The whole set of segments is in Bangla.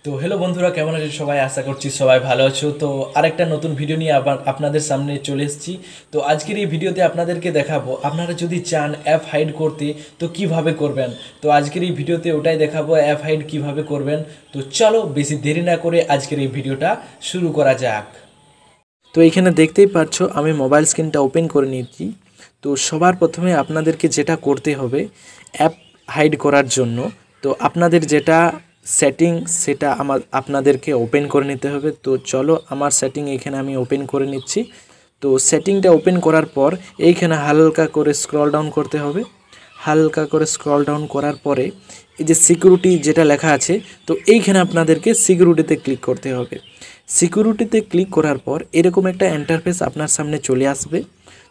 তো হ্যালো বন্ধুরা, কেমন আছো সবাই? আশা করছি সবাই ভালো আছো। তো আরেকটা নতুন ভিডিও নিয়ে আবার আপনাদের সামনে চলে এসেছি। তো আজকের এই ভিডিওতে আপনাদেরকে দেখাবো আপনারা যদি চান অ্যাপ হাইড করতে তো কিভাবে করবেন। তো আজকের এই ভিডিওতে ওটাই দেখাবো, অ্যাপ হাইড কিভাবে করবেন। তো চলো বেশি দেরি না করে আজকের এই ভিডিওটা শুরু করা যাক। তো এইখানে দেখতেই পাচ্ছ আমি মোবাইল স্ক্রিনটা ওপেন করে নিয়েছি। তো সবার প্রথমে আপনাদেরকে যেটা করতে হবে অ্যাপ হাইড করার জন্য, তো আপনাদের যেটা সেটিং সেটা আপনাদেরকে ওপেন করে নিতে হবে। তো চলো আমার সেটিং এখানে আমি ওপেন করে নিচ্ছি। তো সেটিংটা ওপেন করার পর এইখানে হালকা করে স্ক্রল ডাউন করতে হবে। হালকা করে স্ক্রল ডাউন করার পরে এই যে সিকিউরিটি যেটা লেখা আছে, তো এইখানে আপনাদেরকে সিকিউরিটিতে ক্লিক করতে হবে। সিকিউরিটিতে ক্লিক করার পর এরকম একটা ইন্টারফেস আপনার সামনে চলে আসবে।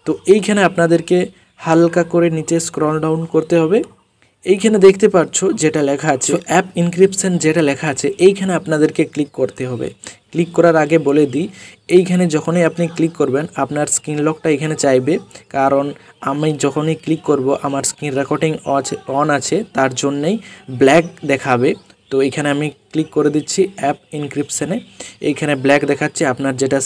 তো এইখানে আপনাদেরকে হালকা করে নিচে স্ক্রল ডাউন করতে হবে। এইখানে দেখতে পাচ্ছ যেটা লেখা আছে অ্যাপ ইনক্রিপশন, যেটা লেখা আছে এইখানে আপনাদেরকে ক্লিক করতে হবে। ক্লিক করার আগে বলে দিই, এইখানে যখনই আপনি ক্লিক করবেন আপনার স্ক্রিন লকটা এখানে চাইবে, কারণ আমি যখনই ক্লিক করব আমার স্ক্রিন রেকর্ডিং অন আছে, তার জন্যেই ব্ল্যাক দেখাবে। তো এখানে আমি ক্লিক করে দিচ্ছি অ্যাপ ইনক্রিপশনে। এইখানে ব্ল্যাক দেখাচ্ছে, আপনার যেটা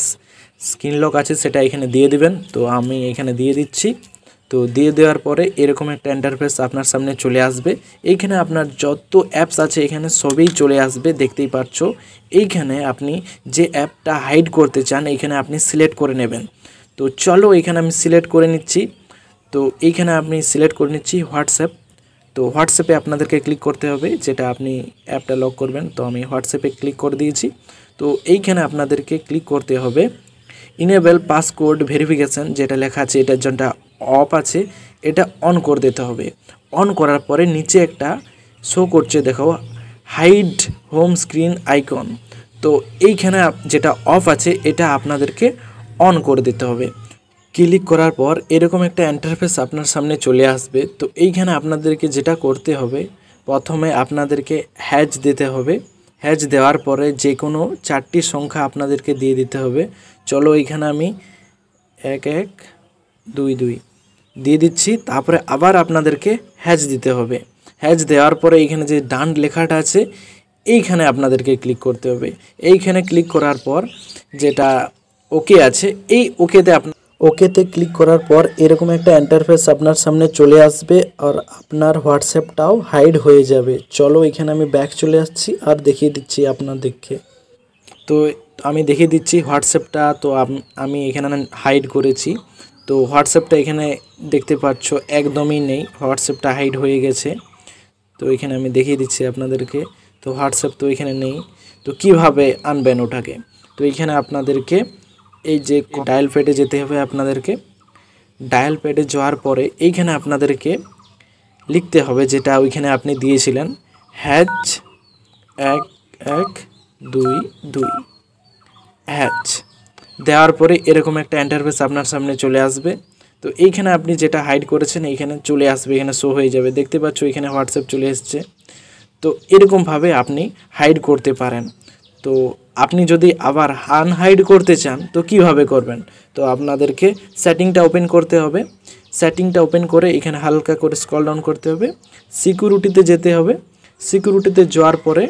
স্ক্রিন লক আছে সেটা এখানে দিয়ে দিবেন। তো আমি এখানে দিয়ে দিচ্ছি। তো দিয়ে দেওয়ার পরে এরকম একটা ইন্টারফেস আপনার সামনে চলে আসবে। এইখানে আপনার যত অ্যাপস আছে এখানে সবই চলে আসবে, দেখতেই পাচ্ছ। এইখানে আপনি যে অ্যাপটা হাইড করতে চান এইখানে আপনি সিলেক্ট করে নেবেন। তো চলো এখানে আমি সিলেক্ট করে নিচ্ছি। তো এইখানে আপনি সিলেক্ট করে নিচ্ছি হোয়াটসঅ্যাপ। তো হোয়াটসঅ্যাপে আপনাদেরকে ক্লিক করতে হবে, যেটা আপনি অ্যাপটা লক করবেন। তো আমি হোয়াটসঅ্যাপে ক্লিক করে দিয়েছি। তো এইখানে আপনাদেরকে ক্লিক করতে হবে ইনেবল পাসকোড ভেরিফিকেশান, যেটা লেখা আছে এটার জন্য অফ আছে, এটা অন করে দিতে হবে। অন করার পরে নিচে একটা শো করছে, দেখো হাইড হোম স্ক্রিন আইকন। তো এইখানে যেটা অফ আছে এটা আপনাদেরকে অন করে দিতে হবে। ক্লিক করার পর এরকম একটা ইন্টারফেস আপনার সামনে চলে আসবে। তো এইখানে আপনাদেরকে যেটা করতে হবে, প্রথমে আপনাদেরকে হ্যাজ দিতে হবে। হ্যাজ দেওয়ার পরে যে কোনো 4টি সংখ্যা আপনাদেরকে দিয়ে দিতে হবে। চলো এইখানে আমি 1122 দিয়ে দিচ্ছি। তারপরে আবার আপনাদেরকে হ্যাজ দিতে হবে। হ্যাজ দেওয়ার পরে এইখানে যে ডান লেখাটা আছে এইখানে আপনাদেরকে ক্লিক করতে হবে। এইখানে ক্লিক করার পর যেটা ওকে আছে, এই ওকেতে ক্লিক করার পর এরকম একটা ইন্টারফেস আপনার সামনে চলে আসবে, আর আপনার হোয়াটসঅ্যাপটাও হাইড হয়ে যাবে। চলো এখানে আমি ব্যাক চলে আসছি আর দেখিয়ে দিচ্ছি আপনাদেরকে। তো আমি দেখিয়ে দিচ্ছি হোয়াটসঅ্যাপটা। তো আমি এখানে হাইড করেছি। তো হোয়াটসঅ্যাপটা এখানে দেখতে পাচ্ছ একদমই নেই, হোয়াটসঅ্যাপটা হাইড হয়ে গেছে। তো এখানে আমি দেখিয়ে দিচ্ছি আপনাদেরকে। তো হোয়াটসঅ্যাপ তো এখানে নেই। তো কিভাবে আনবেন ওটাকে? তো এইখানে আপনাদেরকে এই যে ডায়াল প্যাডে যেতে হবে আপনাদেরকে। ডায়াল প্যাডে যাওয়ার পরে এইখানে আপনাদেরকে লিখতে হবে যেটা ওইখানে আপনি দিয়েছিলেন, হ্যাজ 1122 হ্যাজ দেওয়ার পরে এরকম একটা ইন্টারফেস আপনার সামনে চলে আসবে। তো এইখানে আপনি যেটা হাইড করেছেন এইখানে চলে আসবে, এখানে শো হয়ে যাবে, দেখতে পাচ্ছ এখানে হোয়াটসঅ্যাপ চলে এসছে। তো এরকমভাবে আপনি হাইড করতে পারেন। তো আপনি যদি আবার আনহাইড করতে চান তো কিভাবে করবেন? তো আপনাদেরকে সেটিংটা ওপেন করতে হবে। সেটিংটা ওপেন করে এখানে হালকা করে স্ক্রল ডাউন করতে হবে, সিকিউরিটিতে যেতে হবে। সিকিউরিটিতে যাওয়ার পরে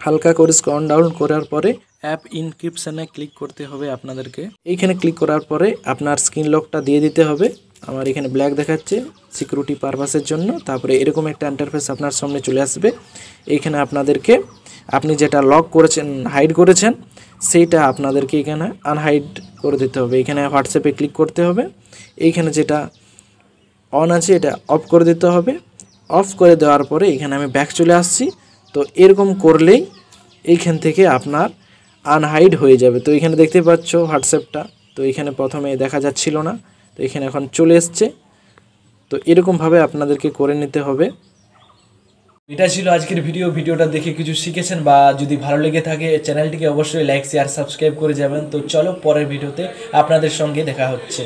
হালকা করে স্ক্রল ডাউন করার পরে অ্যাপ ইনক্রিপশনে ক্লিক করতে হবে আপনাদেরকে। এইখানে ক্লিক করার পরে আপনার স্ক্রিন লকটা দিয়ে দিতে হবে। আমার এখানে ব্ল্যাক দেখাচ্ছে সিকিউরিটি পারপাসের জন্য। তারপরে এরকম একটা ইন্টারফেস আপনার সামনে চলে আসবে। এইখানে আপনাদেরকে আপনি যেটা লক করেছেন, হাইড করেছেন, সেইটা আপনাদেরকে এখানে আনহাইড করে দিতে হবে। এখানে হোয়াটসঅ্যাপে ক্লিক করতে হবে। এইখানে যেটা অন আছে এটা অফ করে দিতে হবে। অফ করে দেওয়ার পরে এখানে আমি ব্যাক চলে আসছি। তো এরকম করলেই এইখান থেকে আপনার আনহাইড হয়ে যাবে। তো এখানে দেখতে পাচ্ছ হোয়াটসঅ্যাপটা, তো এখানে প্রথমে দেখা যাচ্ছিল না, তো এখানে এখন চলে এসছে। তো এরকমভাবে আপনাদেরকে করে নিতে হবে। এটা ছিল আজকের ভিডিওটা দেখে কিছু শিখেছেন বা যদি ভালো লেগে থাকে চ্যানেলটিকে অবশ্যই লাইক শেয়ার সাবস্ক্রাইব করে যাবেন। তো চলো পরের ভিডিওতে আপনাদের সঙ্গে দেখা হচ্ছে।